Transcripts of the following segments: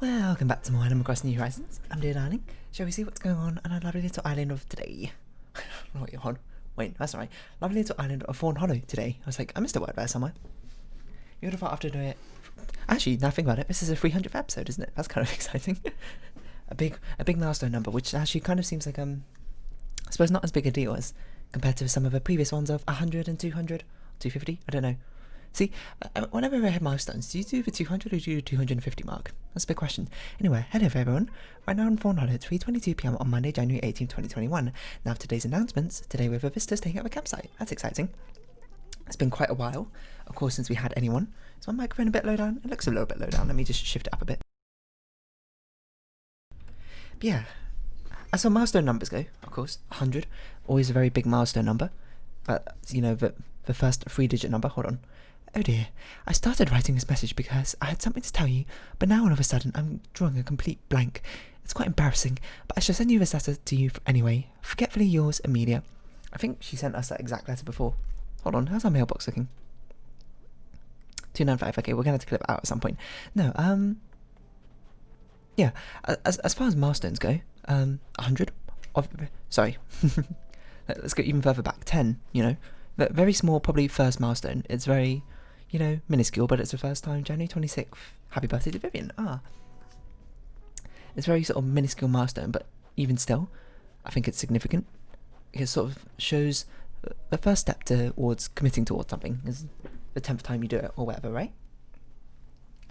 Welcome back to more Animal Crossing New Horizons. I'm dear darling. Shall we see what's going on our lovely little island of today? Oh, you're on. Wait, that's alright. Lovely little island of Fawnhollow today. I was like, I missed a word there somewhere. You would have thought after doing it. Actually, now think about it, this is a 300th episode, isn't it? That's kind of exciting. a big milestone number, which actually kind of seems like I suppose not as big a deal as compared to some of the previous ones of 100 and 200, 250. I don't know. See, whenever I hit milestones, do you do the 200 or do you do the 250 mark? That's a big question. Anyway, hello everyone. Right now on Fawnhallow at 3:22 PM on Monday, January 18, 2021. Now for today's announcements. Today we have a visitor staying at the campsite. That's exciting. It's been quite a while, of course, since we had anyone. Is my microphone a bit low down? It looks a little bit low down. Let me just shift it up a bit. But yeah, as for milestone numbers go, of course, 100, always a very big milestone number. But, you know, the first 3-digit number, hold on. Oh dear, I started writing this message because I had something to tell you, but now all of a sudden I'm drawing a complete blank. It's quite embarrassing, but I shall send you this letter to you anyway. Forgetfully yours, Amelia. I think she sent us that exact letter before. Hold on, how's our mailbox looking? 295, okay, we're going to have to clip it out at some point. No, yeah, as far as milestones go, 100, sorry, let's go even further back, 10, you know, very small, probably first milestone. It's very, you know, minuscule, but it's the first time, January 26th, happy birthday to Vivian, It's very sort of minuscule milestone, but even still, I think it's significant. It sort of shows the first step towards committing towards something is the 10th time you do it, or whatever, right?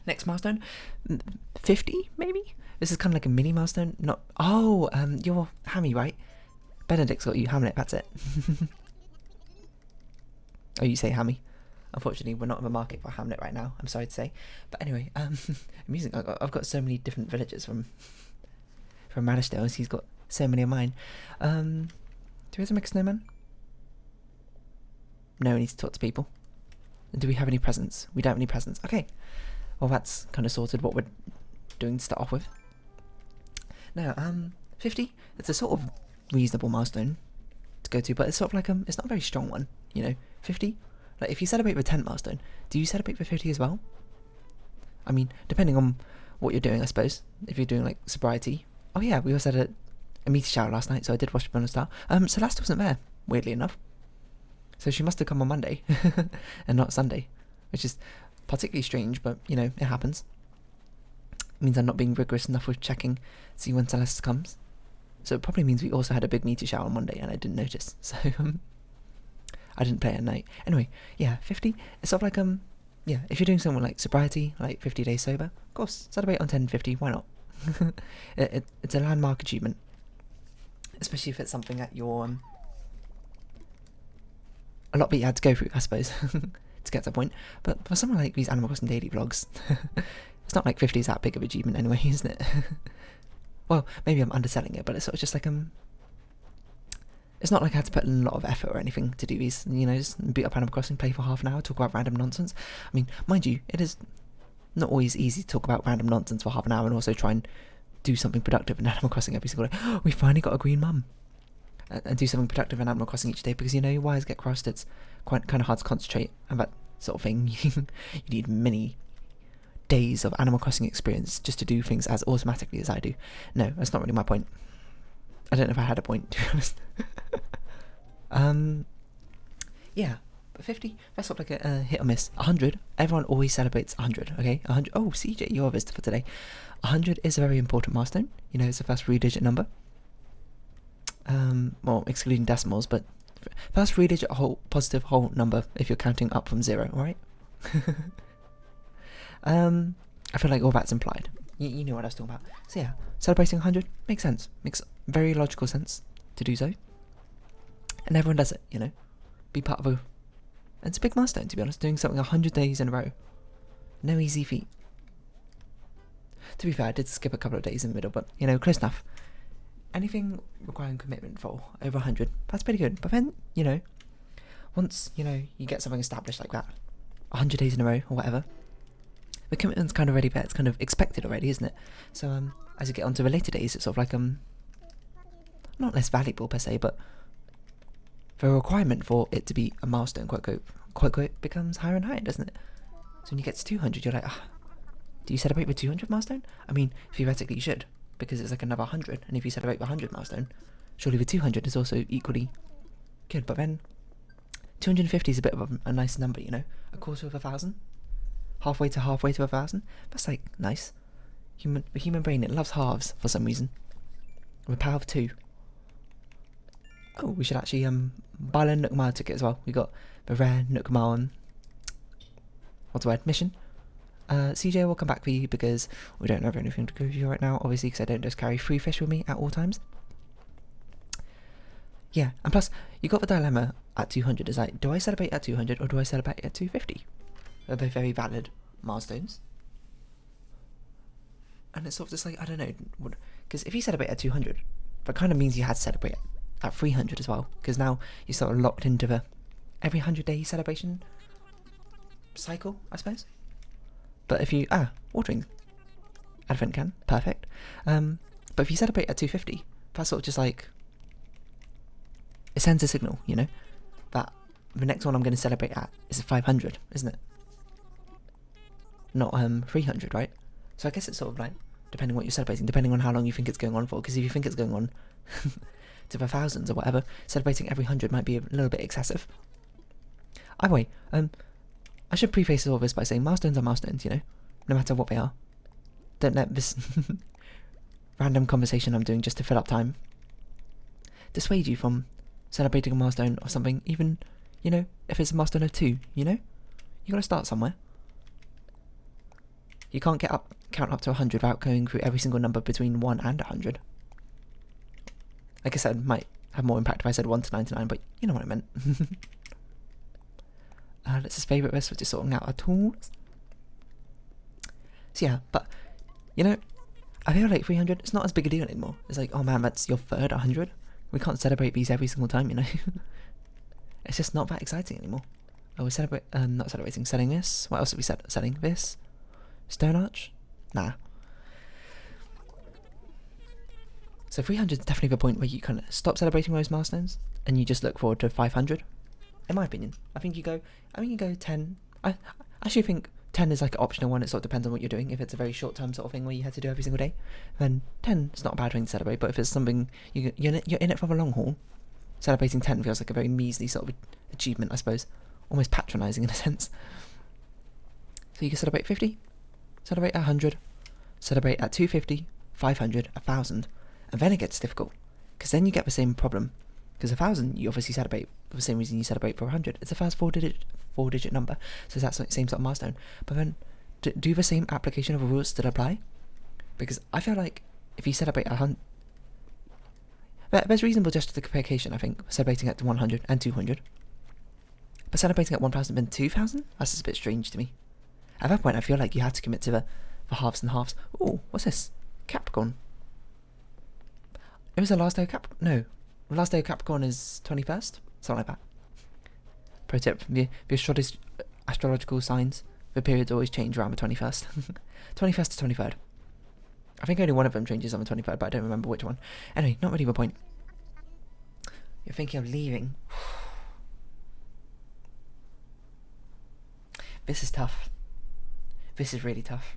Next milestone, 50, maybe? This is kind of like a mini milestone, not, you're Hammy, right? Benedict's got you, Hamlet, that's it. Oh, you say Hammy. Unfortunately, we're not in the market for Hamlet right now, I'm sorry to say. But anyway, amusing. I've got so many different villagers from Milestones. He's got so many of mine. Do we have to make a snowman? No, we need to talk to people. Do we have any presents? We don't have any presents. Okay. Well, that's kind of sorted what we're doing to start off with. Now, 50. It's a sort of reasonable milestone to go to, but it's sort of like it's not a very strong one, you know. 50. Like if you celebrate the 10th milestone, do you celebrate the 50 as well? I mean, depending on what you're doing, I suppose. If you're doing like sobriety. Oh yeah, we also had a meteor shower last night, so I did watch Bonus Star. Celeste wasn't there, weirdly enough. So she must have come on Monday and not Sunday, which is particularly strange, but you know, it happens. It means I'm not being rigorous enough with checking to see when Celeste comes. So it probably means we also had a big meteor shower on Monday and I didn't notice. So I didn't play at night. Anyway, yeah, 50. It's sort of like yeah, if you're doing something like sobriety, like 50 days sober, of course, celebrate on 1050. Why not? It's a landmark achievement, especially if it's something that you're a lot that you had to go through, I suppose, to get to that point. But for something like these Animal Crossing daily vlogs, it's not like 50 is that big of an achievement anyway, isn't it? Well, maybe I'm underselling it, but it's sort of just like it's not like I had to put in a lot of effort or anything to do these, you know, just beat up Animal Crossing, play for half an hour, talk about random nonsense. I mean, mind you, it is not always easy to talk about random nonsense for half an hour and also try and do something productive in Animal Crossing every single day. Oh, we finally got a green mum. And do something productive in Animal Crossing each day, because, you know, your wires get crossed, it's quite kind of hard to concentrate and that sort of thing. You need many days of Animal Crossing experience just to do things as automatically as I do. No, that's not really my point. I don't know if I had a point, to be honest. Yeah, but 50, that's sort of like a hit or miss. 100, everyone always celebrates 100, okay? 100, oh, CJ, you're a visitor for today. 100 is a very important milestone. You know, it's the first 3-digit number. Well, excluding decimals, but first 3-digit positive whole number if you're counting up from 0, alright? I feel like all that's implied. You know what I was talking about. So yeah, celebrating 100 makes sense. Makes very logical sense to do so. And everyone does it, you know. Be part of and it's a big milestone, to be honest, doing something 100 days in a row. No easy feat. To be fair, I did skip a couple of days in the middle, but, you know, close enough. Anything requiring commitment for over 100, that's pretty good. But then, you know, once, you know, you get something established like that, 100 days in a row or whatever, the commitment's kind of already there. It's kind of expected already, isn't it? So as you get onto the later days, it's sort of like not less valuable per se, but the requirement for it to be a milestone, quote unquote, becomes higher and higher, doesn't it? So when you get to 200, you're like, Do you celebrate with 200 milestone? I mean, theoretically you should, because it's like another 100, and if you celebrate with 100 milestone, surely the 200 is also equally good. But then 250 is a bit of a nice number, you know? A quarter of 1,000? Halfway to 1,000? That's like nice. The human brain, it loves halves for some reason. With a power of 2. Oh, we should actually buy a Nook Mile ticket as well. We got the rare Nook Mile what's the word? Mission. CJ will come back for you because we don't have anything to go for you right now, obviously, because I don't just carry 3 fish with me at all times. Yeah, and plus, you got the dilemma at 200. Is like, do I celebrate at 200 or do I celebrate at 250? They're both very valid milestones. And it's sort of just like, I don't know, because if you celebrate at 200, that kind of means you had to celebrate at 300 as well, because now you're sort of locked into the every 100-day celebration cycle, I suppose. But if you watering advent can, perfect. But if you celebrate at 250, that's sort of just like, it sends a signal, you know, that the next one I'm going to celebrate at is a 500, isn't it? Not 300, right? So I guess it's sort of like, depending on what you're celebrating, depending on how long you think it's going on for, because if you think it's going on to the thousands or whatever, celebrating every 100 might be a little bit excessive. Either way, I should preface all this by saying milestones are milestones, you know, no matter what they are. Don't let this random conversation I'm doing just to fill up time dissuade you from celebrating a milestone or something, even, you know, if it's a milestone of 2, you know? You gotta start somewhere. You can't count up to 100 without going through every single number between 1 and 100. I guess that might have more impact if I said 1 to 99, but you know what I meant. Let's just favourite this, which is sorting out our tools. So yeah, but, you know, I feel like 300, it's not as big a deal anymore. It's like, oh man, that's your third 100. We can't celebrate these every single time, you know. It's just not that exciting anymore. Oh, we're not celebrating, selling this. What else have we said? Selling this? Stone Arch? Nah. So 300 is definitely the point where you kind of stop celebrating those milestones and you just look forward to 500. In my opinion, I think you go 10. I actually think 10 is like an optional one. It sort of depends on what you're doing. If it's a very short term sort of thing where you have to do every single day, then 10 is not a bad thing to celebrate. But if it's something you're in it for the long haul, celebrating 10 feels like a very measly sort of achievement, I suppose, almost patronising in a sense. So you can celebrate 50, celebrate at 100, celebrate at 250, 500, 1,000, and then it gets difficult because then you get the same problem. Because 1,000, you obviously celebrate for the same reason you celebrate for 100. It's the first four-digit number, so that's the same sort of milestone. But then, do the same application of the rules still apply? Because I feel like if you celebrate 100, there's reasonable justification, I think, celebrating at 100 and 200. But celebrating at 1,000 and 2,000? That's just a bit strange to me. At that point, I feel like you have to commit to the halves and halves. Ooh, what's this? Capricorn. It was the last day of Capricorn. No. The last day of Capricorn is 21st? Something like that. Pro tip, the astrological signs, the periods always change around the 21st. 21st to 23rd. I think only one of them changes on the 23rd, but I don't remember which one. Anyway, not really the point. You're thinking of leaving. This is tough. This is really tough.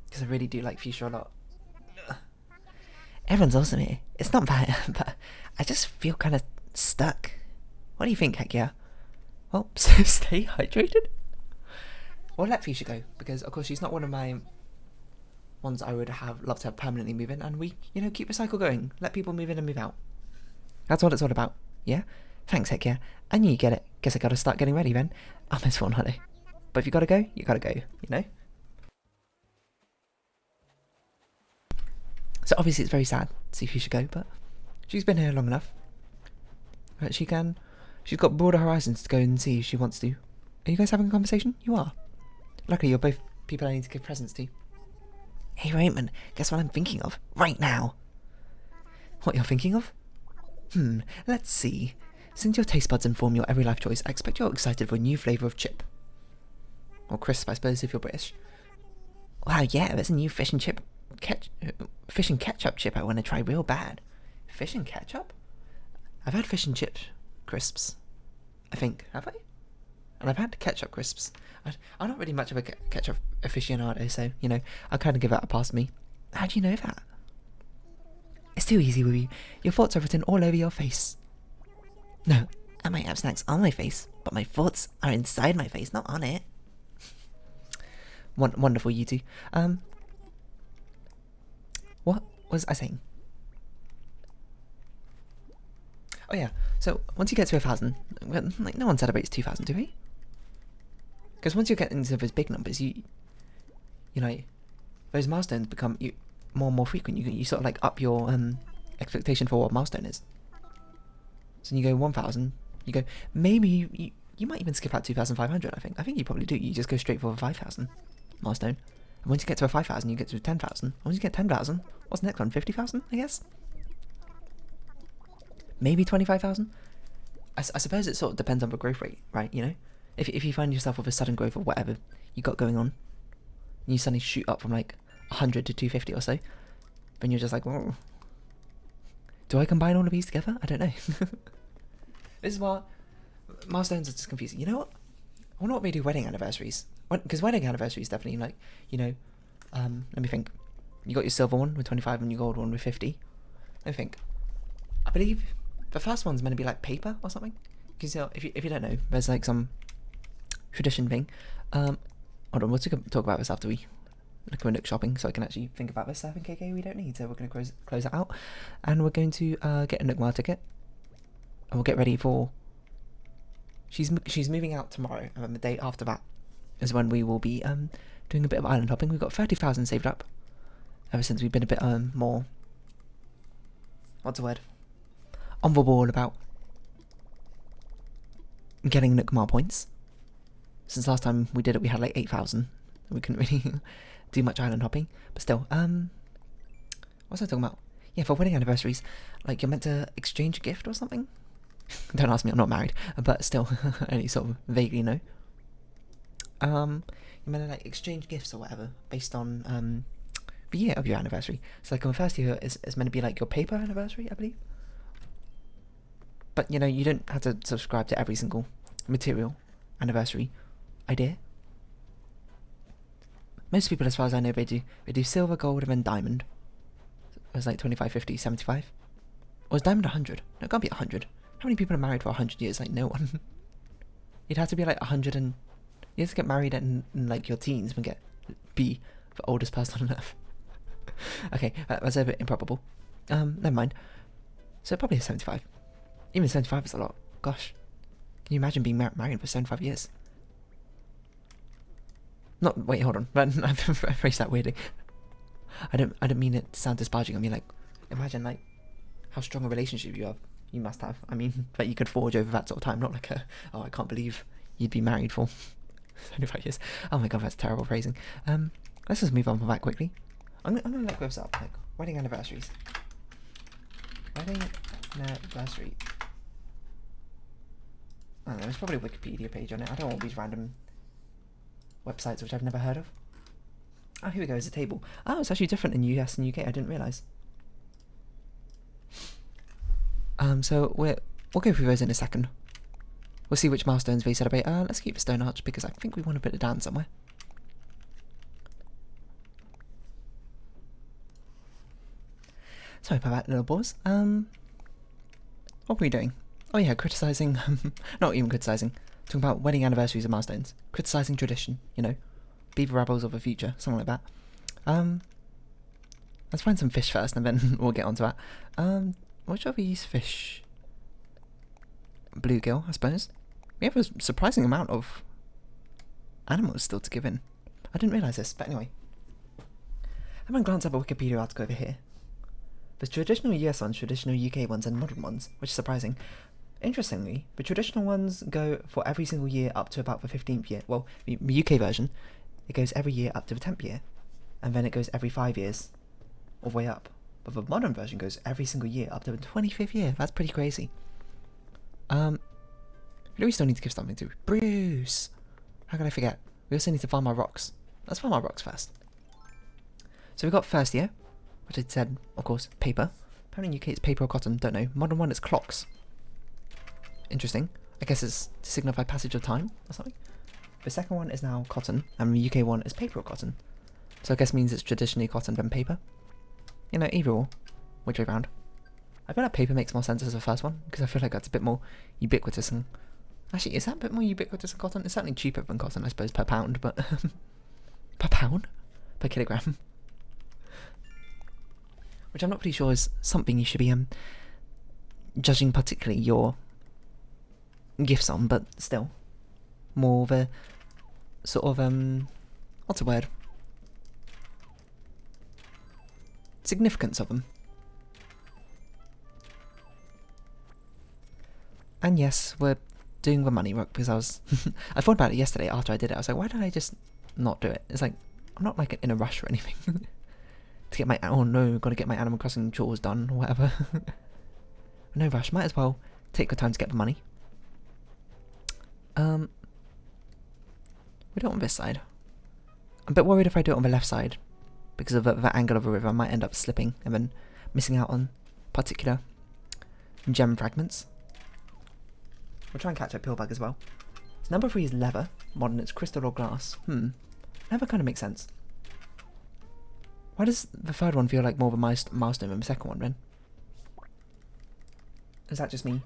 Because I really do like Fuchsia a lot. Everyone's awesome here. It's not bad, but I just feel kind of stuck. What do you think, heck yeah? Well, stay hydrated. We'll let Fuchsia go, because of course she's not one of my ones I would love to have permanently move in, and we, you know, keep the cycle going. Let people move in and move out. That's what it's all about, yeah? Thanks, heck yeah. I knew you get it. Guess I gotta start getting ready then. I miss Fawnhollow. But if you gotta go, you gotta go, you know? So obviously it's very sad to see Fuchsia go, but she's been here long enough. But she's got broader horizons to go and see if she wants to. Are you guys having a conversation? You are. Luckily you're both people I need to give presents to. Hey Raymond, guess what I'm thinking of right now? What you're thinking of? Let's see. Since your taste buds inform your every life choice, I expect you're excited for a new flavour of chip. Or crisp, I suppose, if you're British. Wow, yeah, there's a new fish and ketchup chip I want to try real bad. Fish and ketchup? I've had fish and chip crisps. I think. Have I? And I've had ketchup crisps. I'm not really much of a ketchup aficionado, so, you know, I'll kind of give that a pass to me. How do you know that? It's too easy with you. Your thoughts are written all over your face. No, I might have snacks on my face, but my thoughts are inside my face, not on it. Wonderful, you two. What was I saying? Oh yeah, so once you get to 1,000, like no one celebrates 2,000, do we? Because once you get into those big numbers, you know, those milestones become more and more frequent. You sort of like up your expectation for what a milestone is. So you go 1,000, you go, maybe you might even skip out 2,500, I think you probably do. You just go straight for a 5,000 milestone. And once you get to a 5,000, you get to a 10,000. Once you get 10,000, what's the next one? 50,000, I guess? Maybe 25,000? I suppose it sort of depends on the growth rate, right? You know? If you find yourself with a sudden growth or whatever you got going on, and you suddenly shoot up from like 100 to 250 or so, then you're just like, whoa. Do I combine all of these together? I don't know. This is why milestones are just confusing. You know what? I wonder what they do wedding anniversaries. Because wedding anniversaries definitely, like, you know, let me think. You got your silver one with 25 and your gold one with 50. Let me think. I believe the first one's meant to be like paper or something. Because, you know, if you don't know, there's like some tradition thing. Hold on, we'll talk about this after we go Nook shopping, so I can actually think about this. I think KK we don't need, so we're going to close that out, and we're going to get a Nook Mile ticket, and we'll get ready for. She's moving out tomorrow, and then the day after that is when we will be doing a bit of island hopping. We've got 30,000 saved up ever since we've been a bit more. What's the word? On the ball about getting Nook Mile points. Since last time we did it, we had like 8,000. We couldn't really do much island hopping, but still. What's I talking about? Yeah, for wedding anniversaries, like you're meant to exchange a gift or something. Don't ask me, I'm not married, but still, I only sort of vaguely know. You're meant to like exchange gifts or whatever based on the year of your anniversary. So like on the first year is meant to be like your paper anniversary, I believe. But you know, you don't have to subscribe to every single material anniversary idea. Most people, as far as I know, they do silver, gold, and then diamond. It was like 25, 50, 75. Or was diamond 100? No, it can't be 100. How many people are married for 100 years? Like, no one. You'd have to be like 100 and... You have to get married in like your teens and be the oldest person on earth. Okay, that's a bit improbable. Never mind. So probably 75. Even 75 is a lot. Gosh. Can you imagine being married for 75 years? Wait, hold on. I phrased that weirdly. I don't mean it to sound disparaging. I mean, like, imagine, like, how strong a relationship you must have. I mean, that you could forge over that sort of time. Not like oh, I can't believe you'd be married for 75 years. Oh my god, that's terrible phrasing. Let's just move on from that quickly. I'm gonna look this up, like, wedding anniversaries. Wedding anniversary. I don't know, there's probably a Wikipedia page on it. I don't want these random websites which I've never heard of. Oh, here we go, there's a table. Oh, it's actually different in US and UK, I didn't realise. So we'll go through those in a second. We'll see which milestones they celebrate. Let's keep the stone arch because I think we want to put it down somewhere. Sorry about that little pause. What were we doing? Oh yeah, criticising, not even criticising, talking about wedding anniversaries and milestones. Criticising tradition, you know. Be the rebels of the future, something like that. Let's find some fish first and then we'll get onto that. What shall we use fish? Bluegill, I suppose. We have a surprising amount of animals still to give in. I didn't realise this, but anyway. I'm going to glance at the Wikipedia article over here. There's traditional US ones, traditional UK ones, and modern ones, which is surprising. Interestingly, the traditional ones go for every single year up to about the 15th year. Well, the UK version, it goes every year up to the 10th year. And then it goes every 5 years, all the way up. But the modern version goes every single year up to the 25th year. That's pretty crazy. Who do we still need to give something to? Bruce! How can I forget? We also need to farm our rocks. Let's farm our rocks first. So we've got first year, which I said, of course, paper. Apparently in UK it's paper or cotton, don't know. Modern one it's clocks. Interesting. I guess it's to signify passage of time or something. The second one is now cotton, and the UK one is paper or cotton. So I guess means it's traditionally cotton than paper. You know, either or, which way round. I feel like paper makes more sense as the first one, because I feel like that's a bit more ubiquitous. And actually, is that a bit more ubiquitous than cotton? It's certainly cheaper than cotton, I suppose, per pound, but per pound? Per kilogram. Which I'm not pretty sure is something you should be judging particularly your gifts on, but still. More of a sort of, what's the word? Significance of them. And yes, we're doing the money rock because I was... I thought about it yesterday after I did it. I was like, why did I just not do it? It's like, I'm not like in a rush or anything. To get my... Oh no, gotta get my Animal Crossing chores done or whatever. No rush, might as well take the time to get the money. We do it on this side. I'm a bit worried if I do it on the left side. Because of the angle of the river, I might end up slipping and then missing out on particular gem fragments. We'll try and catch up Pillbug as well. So number 3 is leather, modern, it's crystal or glass. Leather kind of makes sense. Why does the third one feel like more of a milestone than the second one then? Is that just me?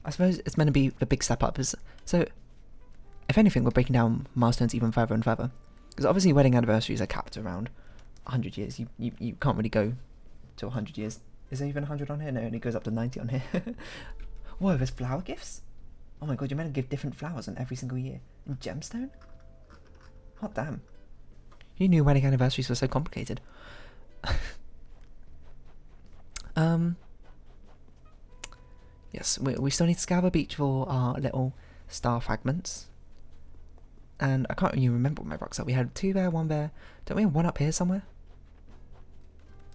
I suppose it's meant to be the big step up. So, if anything, we're breaking down milestones even further and further. Because obviously wedding anniversaries are capped around 100 years. You can't really go to 100 years. Is there even 100 on here? No, it only goes up to 90 on here. Whoa, there's flower gifts? Oh my god, you're meant to give different flowers on every single year. In gemstone? Hot damn. Who knew wedding anniversaries were so complicated? Yes, we still need to scour the beach for our little star fragments. And I can't even remember what my rocks are. We had 2 there, 1 there. Don't we have 1 up here somewhere?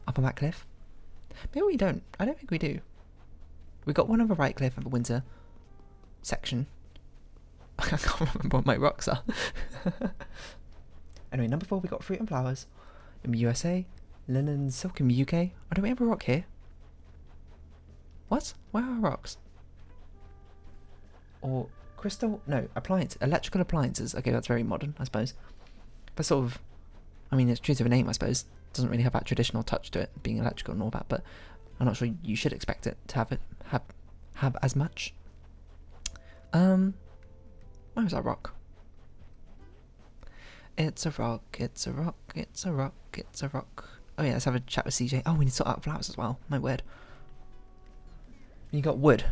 Up on that cliff? Maybe we don't. I don't think we do. We got 1 on the right cliff of the winter section. I can't remember what my rocks are. Anyway, number 4, we got fruit and flowers in the USA, linen and silk in the UK. Oh, don't we have a rock here? What? Where are our rocks? Or crystal? No, appliance. Electrical appliances. Okay, that's very modern, I suppose. But sort of, I mean, it's true to the name, I suppose. It doesn't really have that traditional touch to it, being electrical and all that, but I'm not sure you should expect it to have as much. Where is our rock? It's a rock, it's a rock, it's a rock, it's a rock. Oh yeah, let's have a chat with CJ. Oh, we need to sort out flowers as well. My word. You got wood.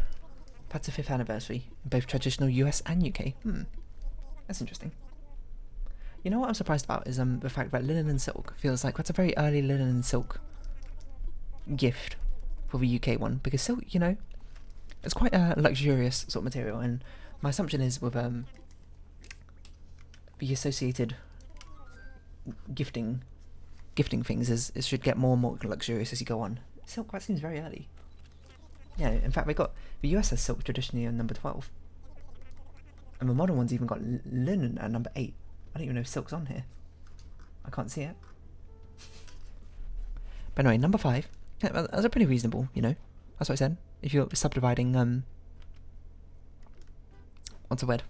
That's the 5th anniversary in both traditional US and UK. That's interesting. You know what I'm surprised about is the fact that linen and silk feels like that's a very early linen and silk gift for the UK one, because silk, you know, it's quite a luxurious sort of material, and my assumption is with the associated gifting things is it should get more and more luxurious as you go on. Silk, that seems very early. Yeah, in fact, the US has silk traditionally on number 12. And the modern one's even got linen at number 8. I don't even know if silk's on here. I can't see it. But anyway, number 5. Yeah, that's a pretty reasonable, you know. That's what I said. If you're subdividing, what's the word?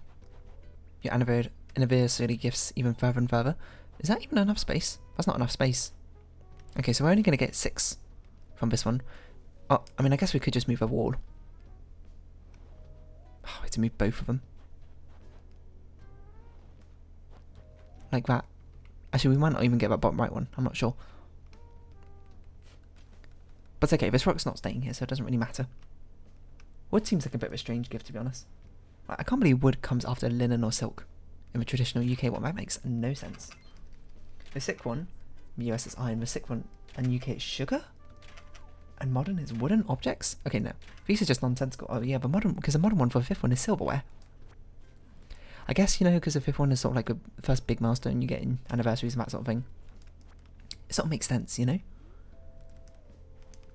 Your anniversary gifts even further and further. Is that even enough space? That's not enough space. Okay, so we're only going to get 6 from this one. Oh, I mean, I guess we could just move a wall. Oh, we have to move both of them. Like that. Actually, we might not even get that bottom right one. I'm not sure. But it's okay. This rock's not staying here, so it doesn't really matter. Wood seems like a bit of a strange gift, to be honest. I can't believe wood comes after linen or silk in the traditional UK one. That makes no sense. The silk one, the US is iron. The silk one and UK is sugar? And modern is wooden objects? Okay, no. These are just nonsensical. Oh yeah, because the modern one for the 5th one is silverware. I guess, you know, because the 5th one is sort of like the first big milestone you get in anniversaries and that sort of thing. It sort of makes sense, you know?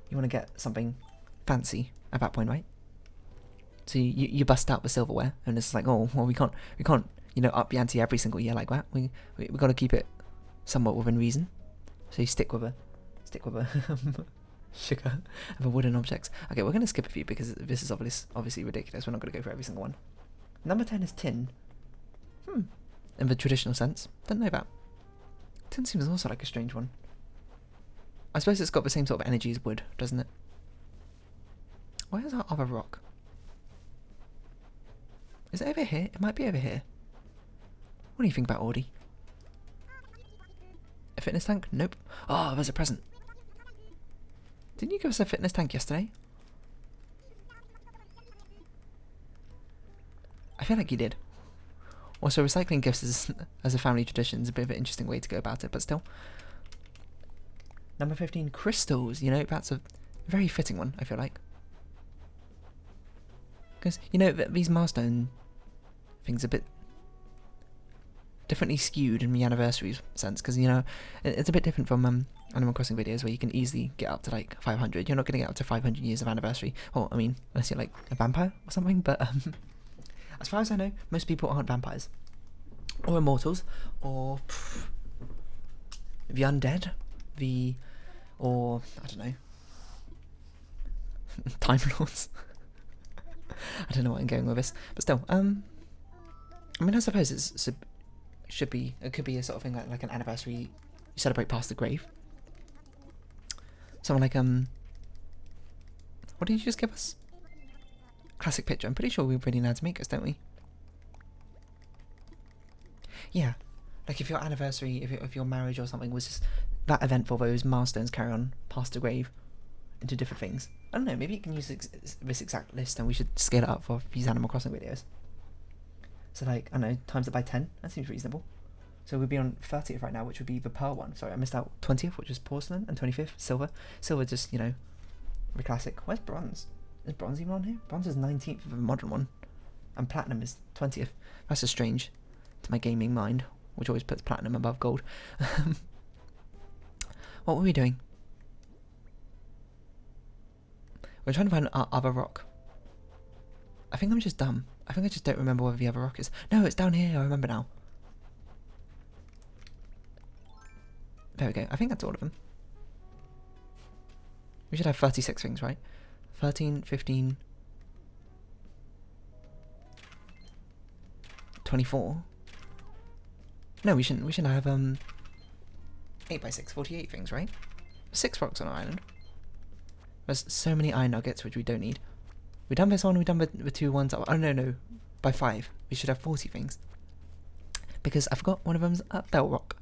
You want to get something fancy at that point, right? So you bust out the silverware, and it's like, oh, well, we can't, you know, up the ante every single year like that. We got to keep it somewhat within reason. So you stick with a Sugar of a wooden objects. Okay, we're going to skip a few because this is obviously ridiculous. We're not going to go for every single one. Number 10 is tin. In the traditional sense. Don't know that. Tin seems also like a strange one. I suppose it's got the same sort of energy as wood, doesn't it? Where's our other rock? Is it over here? It might be over here. What do you think about Audie? A fitness tank? Nope. Oh, there's a present. Didn't you give us a fitness tank yesterday? I feel like you did. Also, recycling gifts as a family tradition is a bit of an interesting way to go about it, but still. Number 15, crystals. You know, that's a very fitting one, I feel like. Because, you know, these milestone things are a bit differently skewed in the anniversary sense, because, you know, it's a bit different from Animal Crossing videos where you can easily get up to like 500. You're not going to get up to 500 years of anniversary. Well, I mean, unless you're like a vampire or something, but as far as I know, most people aren't vampires. Or immortals, or the undead, or, I don't know, Time Lords. I don't know what I'm going with this, but still, I mean, I suppose it could be a sort of thing like an anniversary you celebrate past the grave. Something like, what did you just give us? Classic picture. I'm pretty sure we really know how to make us, don't we? Yeah, like if your anniversary, if your marriage or something was just that event for those milestones carry on past the grave into different things. I don't know, maybe you can use this exact list and we should scale it up for these Animal Crossing videos. So like, I don't know, times it by 10, that seems reasonable. So we'd be on 30th right now, which would be the pearl one. Sorry, I missed out 20th, which is porcelain, and 25th, silver. Silver just, you know, the classic. Where's bronze? Is bronze even on here? Bronze is 19th of the modern one. And platinum is 20th. That's just strange to my gaming mind, which always puts platinum above gold. What were we doing? We're trying to find our other rock. I think I'm just dumb. I think I just don't remember where the other rock is. No, it's down here. I remember now. There we go. I think that's all of them. We should have 36 things, right? 13, 15... 24. No, we shouldn't. We should have 8 by 6, 48 things, right? 6 rocks on our island. There's so many iron nuggets which we don't need. We've done this one. We've done the 2 ones. Oh no, by 5. We should have 40 things. Because I forgot one of them's up that rock.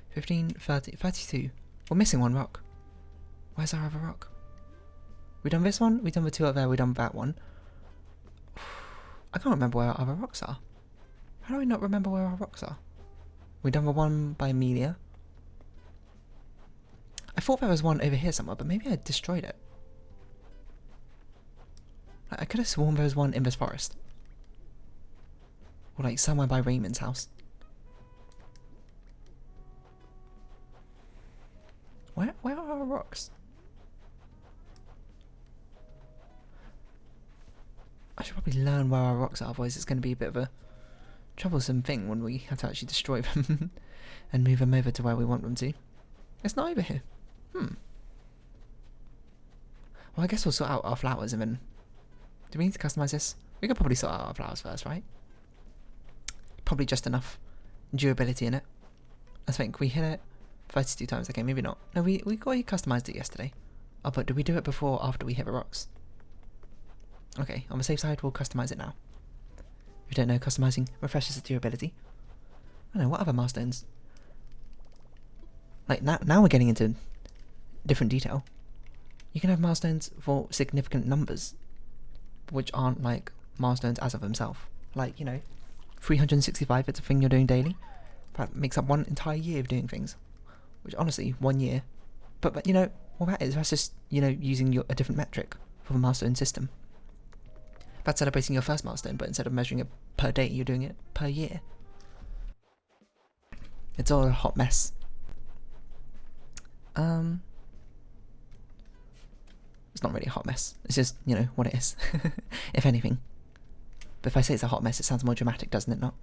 15, 30, 32. We're missing one rock. Where's our other rock? We done this one. We done the 2 up there. We done that one. I can't remember where our other rocks are. How do I not remember where our rocks are? We done the one by Amelia. I thought there was one over here somewhere, but maybe I destroyed it. I could have sworn there was one in this forest. Or like somewhere by Raymond's house. Where are our rocks? I should probably learn where our rocks are, otherwise it's going to be a bit of a troublesome thing when we have to actually destroy them and move them over to where we want them to. It's not over here. Well, I guess we'll sort out our flowers and then... Do we need to customise this? We could probably sort out our flowers first, right? Probably just enough durability in it. I think we hit it 32 times. Okay, maybe not. No, we customised it yesterday. Oh, but did we do it before or after we hit the rocks? Okay, on the safe side, we'll customise it now. If you don't know, customising refreshes the durability. I don't know, what other milestones? Like, now we're getting into different detail. You can have milestones for significant numbers, which aren't like milestones as of themselves. Like, you know, 365, it's a thing you're doing daily. That makes up one entire year of doing things. Which, honestly, 1 year. But you know, what that is, that's just, you know, using a different metric for the milestone system. That's celebrating your first milestone, but instead of measuring it per day, you're doing it per year. It's all a hot mess. It's not really a hot mess. It's just, you know, what it is. If anything. But if I say it's a hot mess, it sounds more dramatic, doesn't it not?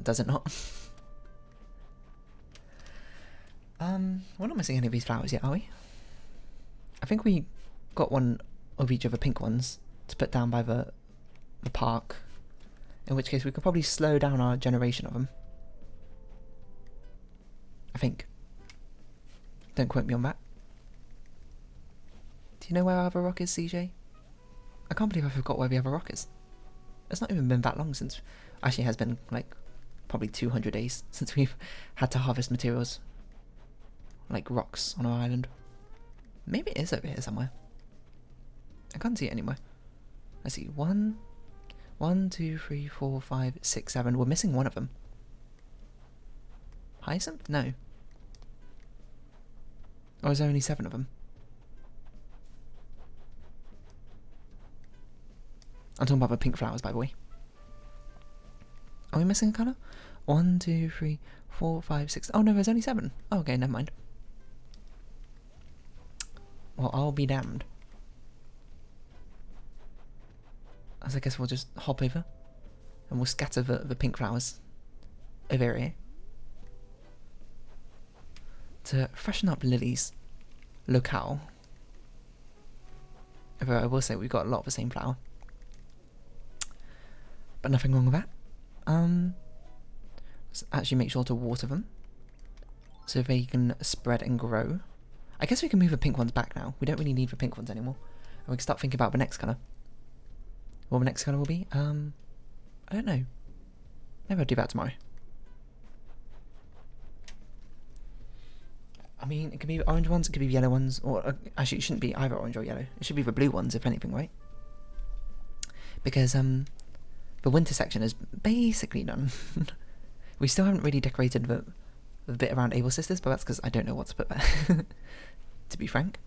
Does it not? We're not missing any of these flowers yet, are we? I think we got one of each of the pink ones to put down by the park. In which case we could probably slow down our generation of them. I think. Don't quote me on that. Do you know where our other rock is, CJ? I can't believe I forgot where the other rock is. It's not even been that long since... Actually, it has been, like, probably 200 days since we've had to harvest materials. Like rocks on our island. Maybe it is over here somewhere. I can't see it anywhere. Let's see. 1, 2, 3, 4, 5, 6, 7. We're missing one of them. Hyacinth? No. Or is there only 7 of them? I'm talking about the pink flowers, by the way. Are we missing a colour? 1, 2, 3, 4, 5, 6. Oh no, there's only 7. Oh, okay, never mind. Well, I'll be damned. As I guess we'll just hop over and we'll scatter the pink flowers over here to freshen up Lily's locale. Although I will say we've got a lot of the same flower. But nothing wrong with that. Let's actually make sure to water them so they can spread and grow. I guess we can move the pink ones back now. We don't really need the pink ones anymore. And we can start thinking about the next colour. What the next colour will be? I don't know. Maybe I'll do that tomorrow. I mean, it could be orange ones, it could be yellow ones, or actually it shouldn't be either orange or yellow. It should be the blue ones, if anything, right? Because the winter section is basically done. We still haven't really decorated the bit around Able Sisters, but that's because I don't know what to put there. To be frank.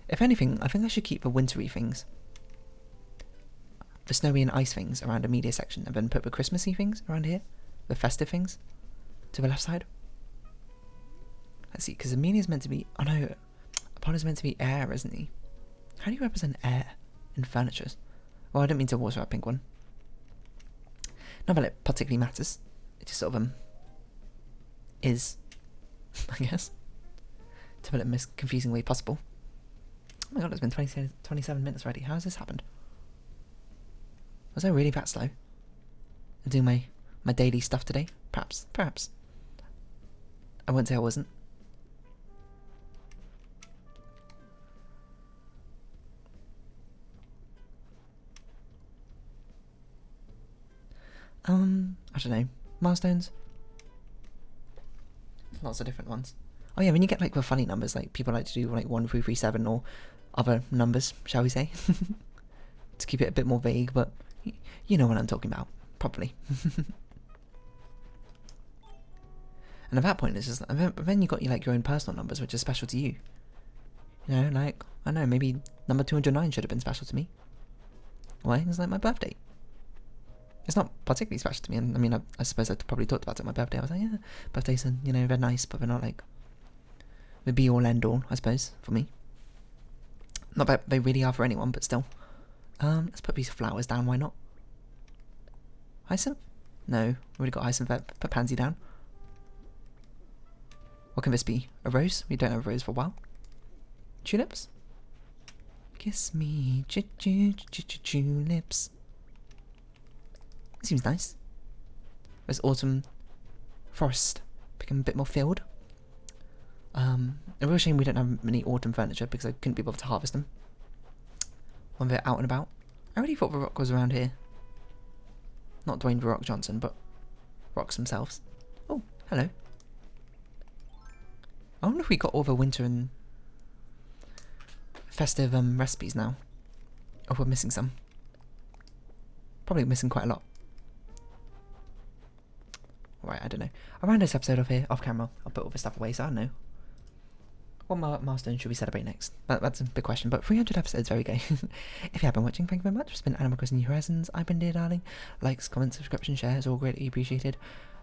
If anything, I think I should keep the wintry things, the snowy and ice things around the media section, and then put the Christmassy things around here, the festive things, to the left side. Let's see, because Amelia's meant to be... Oh no, Apollo's meant to be air, isn't he? How do you represent air in furniture? Well, I don't mean to water that pink one. Not that it particularly matters. It just sort of is, I guess, to put it in the most confusing way possible. Oh my god, it's been 27 minutes already. How has this happened? Was I really that slow? I'm doing my daily stuff today? Perhaps. I won't say I wasn't. I don't know. Milestones? Lots of different ones. Oh yeah, when you get like the funny numbers, like people like to do like 1, 3, 3, 7 or other numbers, shall we say. To keep it a bit more vague, but you know what I'm talking about, probably. And at that point, it's just then you got like your own personal numbers, which are special to you. You know, like I don't know, maybe number 209 should have been special to me. Why? It's like my birthday. It's not particularly special to me, and I mean, I suppose I probably talked about it on my birthday. I was like, yeah, birthdays are, you know, they're nice, but they're not like the be all end all, I suppose, for me. Not that they really are for anyone, but still. Let's put these flowers down, why not? Hyacinth? No, we already got hyacinth there. Put pansy down. What can this be? A rose? We don't have a rose for a while. Tulips? Kiss me, tulips. It seems nice. There's autumn forest become a bit more filled. A real shame we don't have many autumn furniture because I couldn't be able to harvest them when they're out and about. I really thought the rock was around here. Not Dwayne The Rock Johnson, but rocks themselves. Oh, hello. I wonder if we got all the winter and festive recipes now. Or if we're missing some. Probably missing quite a lot. Right, I don't know. I'll round this episode off here, off camera. I'll put all this stuff away, so I don't know. What milestone should we celebrate next? That's a big question, but 300 episodes, there we go. If you have been watching, thank you very much. It's been Animal Crossing New Horizons. I've been Dear Darling. Likes, comments, subscription, shares, all greatly appreciated.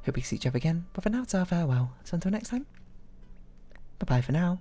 Hope we see each other again. But for now, it's our farewell. So until next time, bye-bye for now.